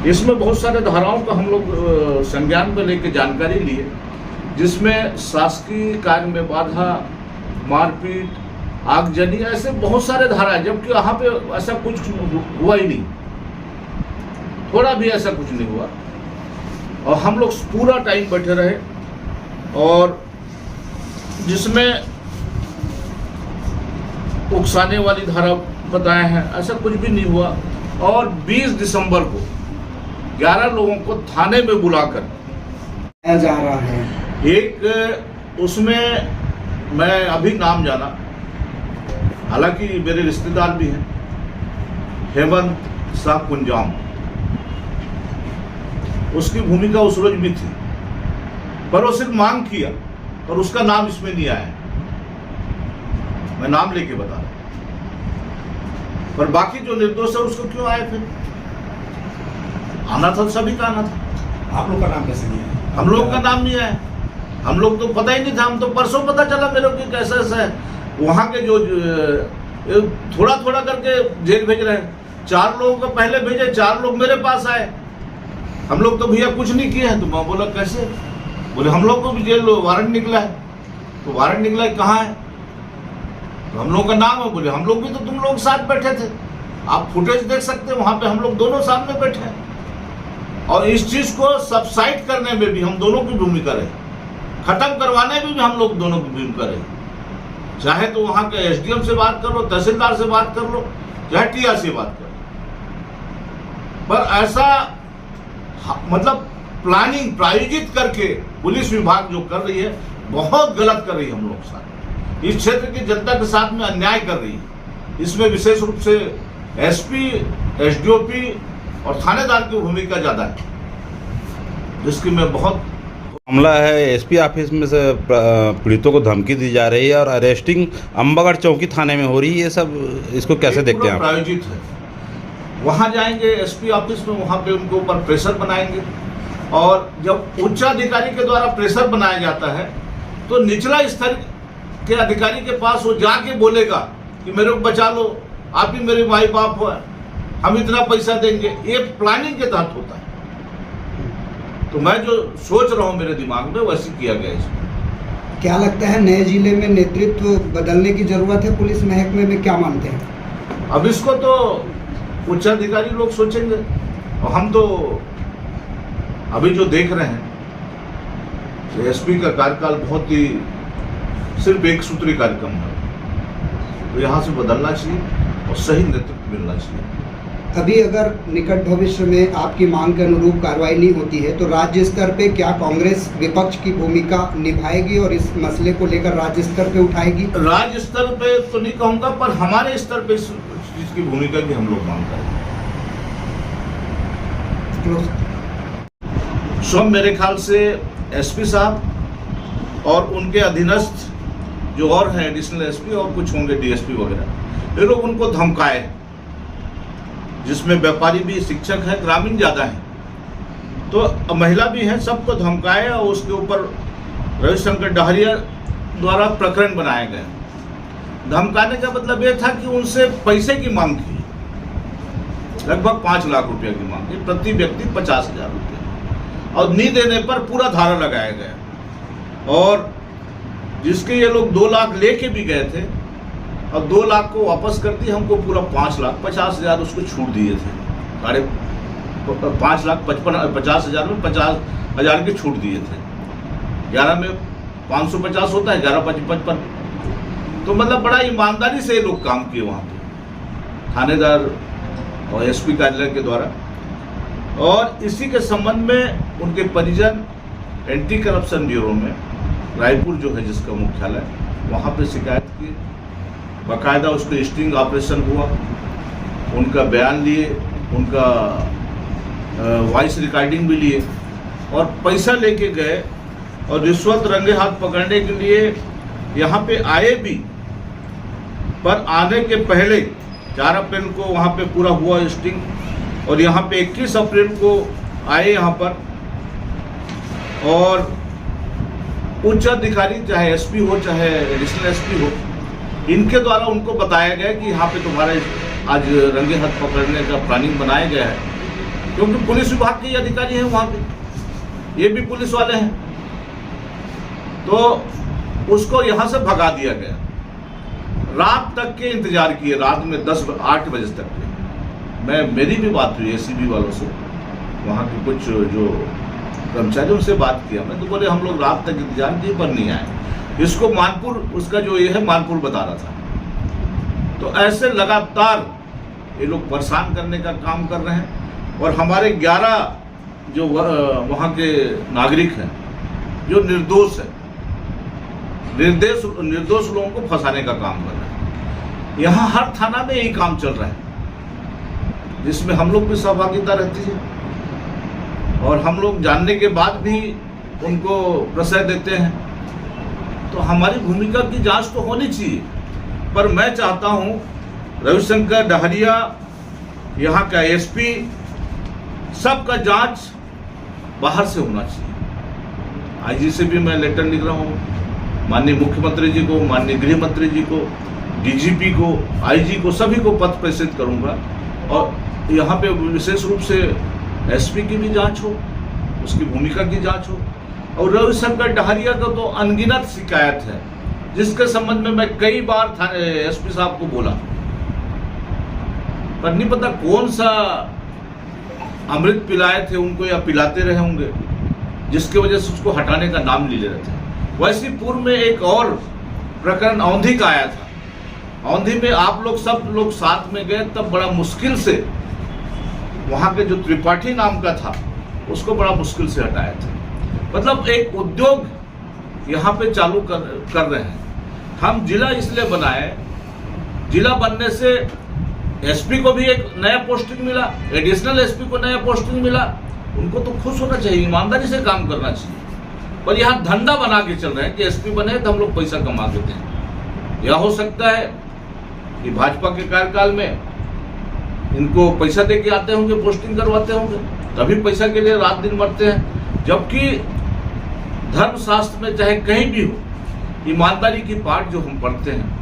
इसमें बहुत सारे धाराओं का हम लोग संज्ञान में लेके जानकारी लिए, जिसमें शासकीय कार्य में बाधा, मारपीट, आगजनी, ऐसे बहुत सारे धारा है, जबकि वहाँ पे ऐसा कुछ हुआ ही नहीं, थोड़ा भी ऐसा कुछ नहीं हुआ। और हम लोग पूरा टाइम बैठे रहे, और जिसमें उकसाने वाली धारा बताए हैं, ऐसा कुछ भी नहीं हुआ। और 20 दिसंबर को 11 लोगों को थाने में बुलाकर जा रहा है। एक उसमें मैं अभी नाम जाना, हालांकि मेरे रिश्तेदार भी हैं, हेमंत शाह कुंजाम, उसकी भूमिका उस रोज भी थी, पर वो सिर्फ मांग किया और उसका नाम इसमें नहीं आया। मैं नाम लेके बता रहा हूं, पर बाकी जो निर्दोष है उसको क्यों आए? फिर आना था, सभी का आना था। आप लोग का नाम कैसे नहीं है? हम लोग का नाम नहीं आया, हम लोग तो पता ही नहीं था। हम तो परसों पता चला मेरे को कैसा ऐसा है। वहाँ के जो थोड़ा थोड़ा करके जेल भेज रहे हैं, 4 लोगों को पहले भेजे, 4 लोग मेरे पास आए। हम लोग तो भैया कुछ नहीं किए हैं। तो मैं बोला कैसे? बोले हम लोग को भी जेल वारंट निकला है। तो वारंट निकला है कहाँ है? तो हम लोग का नाम है। बोले हम लोग भी तो तुम लोग साथ बैठे थे, आप फुटेज देख सकते हैं, वहां पे हम लोग दोनों सामने बैठे हैं। और इस चीज को सबसाइड करने में भी हम दोनों की भूमिका रही, खत्म करवाने में भी हम लोग दोनों की भूमिका रही। चाहे तो वहां के एसडीएम से बात कर लो, तहसीलदार से बात कर लो, चाहे टीआर से बात कर लो, पर ऐसा मतलब प्लानिंग प्रायोजित करके पुलिस विभाग जो कर रही है, बहुत गलत कर रही है। हम लोग साथ इस क्षेत्र की जनता के साथ में अन्याय कर रही है। इसमें विशेष रूप से एसपी, एसडीओपी और थानेदार की भूमिका ज्यादा है, जिसकी मैं बहुत मामला है। एसपी ऑफिस में से पीड़ितों को धमकी दी जा रही है और अरेस्टिंग अंबागढ़ चौकी थाने में हो रही है। ये सब इसको कैसे देखते हैं आप? प्रायोजित है। वहां जाएंगे एसपी ऑफिस में, वहां पे उनके ऊपर प्रेशर बनाएंगे, और जब उच्चाधिकारी के द्वारा प्रेशर बनाया जाता है तो निचला स्तर के अधिकारी के पास वो जाके बोलेगा कि मेरे को बचा लो, आप ही मेरे माई बाप हो, हम इतना पैसा देंगे। ये प्लानिंग के तहत होता है। तो मैं जो सोच रहा हूँ मेरे दिमाग में, वैसे किया गया इसमें। क्या लगता है नए जिले में नेतृत्व बदलने की जरूरत है पुलिस महकमे में, क्या मानते हैं? अब इसको तो उच्चाधिकारी लोग सोचेंगे, और हम तो अभी जो देख रहे हैं, एसपी का कार्यकाल बहुत ही सिर्फ एक सूत्री कार्यक्रम है। तो यहाँ से बदलना चाहिए और सही नेतृत्व मिलना चाहिए। अभी अगर निकट भविष्य में आपकी मांग के अनुरूप कार्रवाई नहीं होती है तो राज्य स्तर पे क्या कांग्रेस विपक्ष की भूमिका निभाएगी और इस मसले को लेकर राज्य स्तर पे उठाएगी? राज्य स्तर पे तो नहीं कहूंगा, पर हमारे स्तर पे इस चीज की भूमिका की हम लोग मांग करेंगे। सब मेरे ख्याल से एसपी साहब और उनके अधीनस्थ जो और हैं एडिशनल एसपी और कुछ होंगे डीएसपी वगैरह, ये लोग उनको धमकाए, जिसमें व्यापारी भी, शिक्षक है, ग्रामीण ज्यादा है, तो महिला भी है, सबको धमकाए और उसके ऊपर रविशंकर डहरिया द्वारा प्रकरण बनाया गया। धमकाने का मतलब ये था कि उनसे पैसे की मांग की, लगभग 5 लाख रुपया की मांग की, प्रति व्यक्ति 50,000 रुपया, और नहीं देने पर पूरा धारा लगाया गया। और जिसके ये लोग 2 लाख लेके भी गए थे और 2 लाख को वापस कर दिए, हमको पूरा 5,50,000 उसको छूट दिए थे। 5,50,000 में 50,000 की छूट दिए थे। 11 में 550 होता है, 11 55। तो मतलब बड़ा ईमानदारी से ये लोग काम किए वहाँ पे, थानेदार और एसपी कार्यालय के द्वारा। और इसी के संबंध में उनके परिजन एंटी करप्शन ब्यूरो में रायपुर जो है जिसका मुख्यालय, वहाँ पे शिकायत की, बाकायदा उसको स्टिंग ऑपरेशन हुआ, उनका बयान लिए, उनका वॉइस रिकॉर्डिंग भी लिए, और पैसा लेके गए और रिश्वत रंगे हाथ पकड़ने के लिए यहाँ पे आए भी। पर आने के पहले 4 अप्रैल को वहाँ पे पूरा हुआ स्टिंग, और यहाँ पे 21 अप्रैल को आए यहाँ पर, और उच्च अधिकारी चाहे एसपी हो चाहे एडिशनल एसपी हो, इनके द्वारा उनको बताया गया कि यहाँ पे तुम्हारे आज रंगे हाथ पकड़ने का प्लानिंग बनाया गया है। क्योंकि पुलिस विभाग के ही अधिकारी हैं वहाँ पे, ये भी पुलिस वाले हैं। तो उसको यहाँ से भगा दिया गया। रात तक के इंतजार किए, रात में 10-8 बजे तक के। मेरी भी बात हुई एसीबी वालों से, वहाँ के कुछ जो कर्मचारी, उनसे बात किया। मैं तो बोले हम लोग रात तक इंतजार किए पर नहीं आए। इसको मानपुर, उसका जो ये है मानपुर बता रहा था। तो ऐसे लगातार ये लोग परेशान करने का काम कर रहे हैं। और हमारे 11 जो वहाँ के नागरिक हैं जो निर्दोष है, निर्दोष लोगों को फंसाने का काम कर रहे हैं। यहाँ हर थाना में यही काम चल रहा है, जिसमें हम लोग भी सहभागिता रहती है। और हम लोग जानने के बाद भी उनको प्रश्रय देते हैं। तो हमारी भूमिका की जांच तो होनी चाहिए, पर मैं चाहता हूं रविशंकर डहरिया, यहाँ का एसपी, सबका जांच बाहर से होना चाहिए। आईजी से भी मैं लेटर लिख रहा हूँ, माननीय मुख्यमंत्री जी को, माननीय गृह मंत्री जी को, डीजीपी को, आईजी को, सभी को पत्र प्रेषित करूँगा। और यहाँ पे विशेष रूप से एसपी की भी जांच हो, उसकी भूमिका की जांच हो। और रविशंकर डहरिया का तो अनगिनत शिकायत है, जिसके संबंध में मैं कई बार एसपी साहब को बोला, पर नहीं पता कौन सा अमृत पिलाए थे उनको या पिलाते रहे होंगे, जिसकी वजह से उसको हटाने का नाम नहीं ले रहे थे। वैसे पूर्व में एक और प्रकरण औंधी का आया था। औंधी में आप लोग सब लोग साथ में गए, तब बड़ा मुश्किल से वहाँ के जो त्रिपाठी नाम का था उसको बड़ा मुश्किल से हटाया था। मतलब एक उद्योग यहाँ पे चालू कर रहे हैं। हम जिला इसलिए बनाए, जिला बनने से एसपी को भी एक नया पोस्टिंग मिला, एडिशनल एसपी को नया पोस्टिंग मिला। उनको तो खुश होना चाहिए, ईमानदारी से काम करना चाहिए। पर यहाँ धंधा बना के चल रहे हैं कि एसपी बने तो हम लोग पैसा कमा के दें। यह हो सकता है कि भाजपा के कार्यकाल में इनको पैसा दे के आते होंगे, पोस्टिंग करवाते होंगे, तभी पैसा के लिए रात दिन मरते हैं। जबकि धर्मशास्त्र में चाहे कहीं भी हो, ईमानदारी की पाठ जो हम पढ़ते हैं,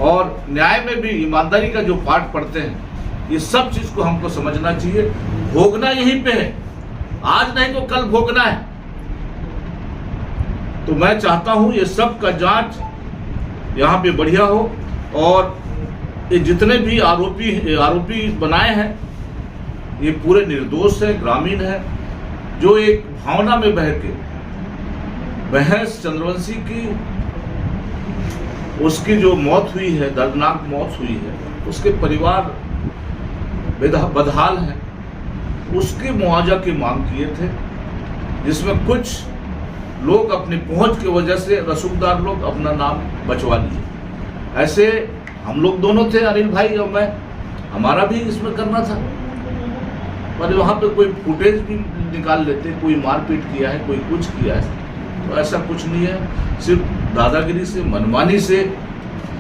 और न्याय में भी ईमानदारी का जो पाठ पढ़ते हैं, ये सब चीज को हमको समझना चाहिए। भोगना यहीं पे है, आज नहीं तो कल भोगना है। तो मैं चाहता हूं ये सब का जांच यहाँ पे बढ़िया हो। और ये जितने भी आरोपी बनाए हैं, ये पूरे निर्दोष है, ग्रामीण है, जो एक भावना में बह के बहस चंद्रवंशी की, उसकी जो मौत हुई है, दर्दनाक मौत हुई है, उसके परिवार बदहाल है, उसकी मुआवजा की मांग किए थे, जिसमें कुछ लोग अपनी पहुंच की वजह से, रसूखदार लोग, अपना नाम बचवा लिए। ऐसे हम लोग दोनों थे, अनिल भाई और मैं, हमारा भी इसमें करना था। पर वहाँ पे कोई फुटेज भी निकाल लेते, कोई मारपीट किया है, कोई कुछ किया है, तो ऐसा कुछ नहीं है। सिर्फ दादागिरी से, मनमानी से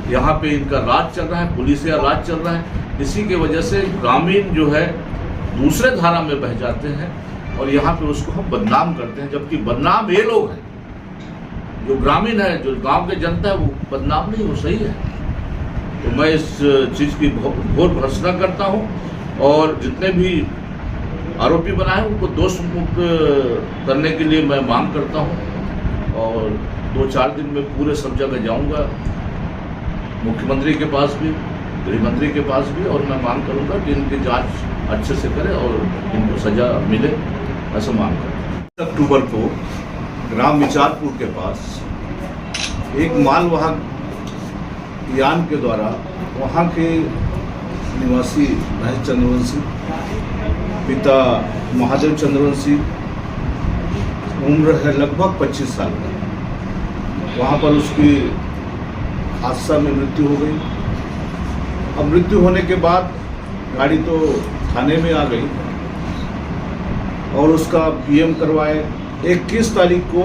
यहाँ पे इनका राज चल रहा है, पुलिसिया राज चल रहा है। इसी के वजह से ग्रामीण जो है दूसरे धारा में बह जाते हैं और यहाँ पे उसको हम बदनाम करते हैं, जबकि बदनाम ये लोग हैं, जो ग्रामीण है, जो गांव के जनता है, वो बदनाम नहीं, वो सही है। तो मैं इस चीज़ की घोर भर्त्सना करता हूँ। और जितने भी आरोपी बनाए उनको दोष मुक्त करने के लिए मैं मांग करता हूँ। और 2-4 दिन में पूरे सब जगह जाऊँगा, मुख्यमंत्री के पास भी, गृह मंत्री के पास भी, और मैं मांग करूँगा कि इनकी जांच अच्छे से करें और इनको सजा मिले, ऐसा मांग करता हूँ। अक्टूबर को ग्राम विचारपुर के पास एक मालवाहक यान के द्वारा वहाँ के निवासी महेश चंद्रवंशी, पिता महादेव चंद्रवंशी, उम्र है लगभग 25 साल का, वहाँ पर उसकी हादसा में मृत्यु हो गई। अब मृत्यु होने के बाद गाड़ी तो थाने में आ गई और उसका पीएम करवाए। 21 तारीख को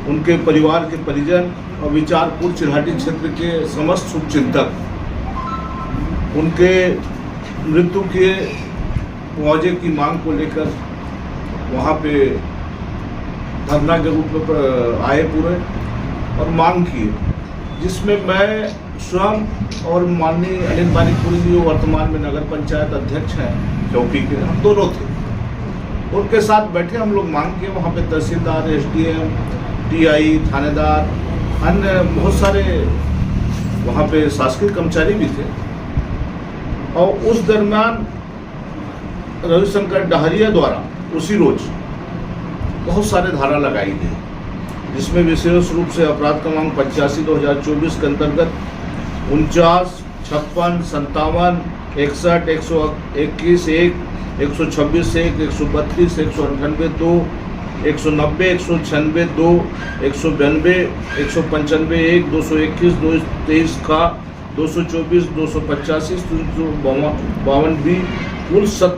उनके परिवार के परिजन और विचारपुर चिल्हाटी क्षेत्र के समस्त शुभचिंतक उनके मृत्यु के मुआवजे की मांग को लेकर वहाँ पे धरना के रूप में आए पूरे और मांग की, जिसमें मैं स्वयं और माननीय अनिल बानीपुरी जी, वर्तमान में नगर पंचायत अध्यक्ष हैं चौकी के, हम दोनों थे। उनके साथ बैठे हम लोग मांग किए, वहाँ पे तहसीलदार, एसडीएम, टीआई, थानेदार, अन्य बहुत सारे वहाँ पे शासकीय कर्मचारी भी थे। और उस दरमियान रविशंकर डहरिया द्वारा उसी रोज बहुत सारे धारा लगाई गई, जिसमें विशेष रूप से अपराध क्रमांक 85/2024 के अंतर्गत 49, 56, 57, 61, 121, 1, 126, 1, 132, 198, 2, 190, 196, 2, 192, 195, 1, 221, 223 का 224, 285, 352 भी, कुल 70